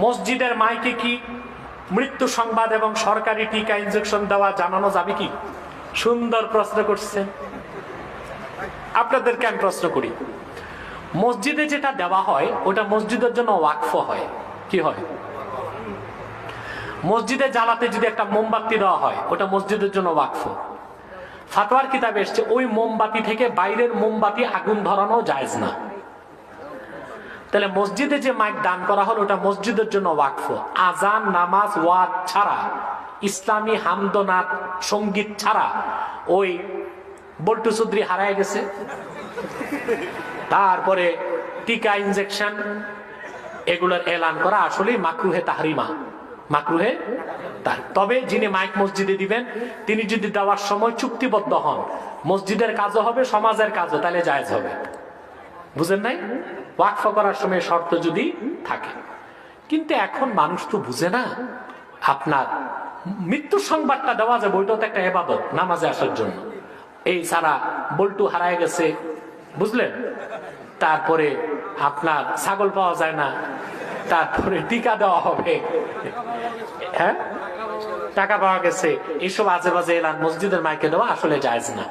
মসজিদের মাইকে কি মৃত্যু সংবাদ এবং সরকারি টিকা ইনজেকশন দেওয়া জানানো যাবে কি? সুন্দর প্রশ্ন করছেন। আপনাদেরকে আমি প্রশ্ন করি, মসজিদে যেটা দেওয়া হয় ওটা মসজিদের জন্য ওয়াকফ হয়, কি হয়? মসজিদে জ্বালাতে যদি একটা মোমবাতি দেওয়া হয় ওটা মসজিদের জন্য ওয়াকফ। ফাতোয়ার কিতাবে এসছে ওই মোমবাতি থেকে বাইরের মোমবাতি আগুন ধরানো জায়েজ না। তাহলে মসজিদে যে মাইক দান করা হলো ওটা মসজিদের জন্য ওয়াকফ। আজান, নামাজ, ওয়াজ ছাড়া, ইসলামী হামদনাথ সঙ্গীত ছাড়া ওই বল্টু চৌধুরী হারায় গেছে, তারপরে টিকা ইনজেকশন এগুলোর এলান করা আসলেই মাকরুহে তাহরিমা, মাকরুহে। তবে যিনি মাইক মসজিদে দিবেন তিনি যদি দেওয়ার সময় চুক্তিবদ্ধ হন, মসজিদের কাজও হবে সমাজের কাজও, তাহলে জায়েজ হবে। বুঝেন নাই? ওয়াকফ করার সময় শর্ত যদি থাকে। কিন্তু এখন মানুষ তো বুঝে না। আপনার মৃত্যুর সংবাদটা দেওয়া যাবে, ওইটাও তো একটা ইবাদত নামাজে আসার জন্য। এই সারা বল্টু হারায় গেছে, বুঝলেন? তারপরে আপনার ছাগল পাওয়া যায় না, তারপরে টিকা দেওয়া হবে, হ্যাঁ টাকা পাওয়া গেছে, এইসব আজে বাজে এলান মসজিদের মাইকে দেওয়া আসলে জায়েজ না।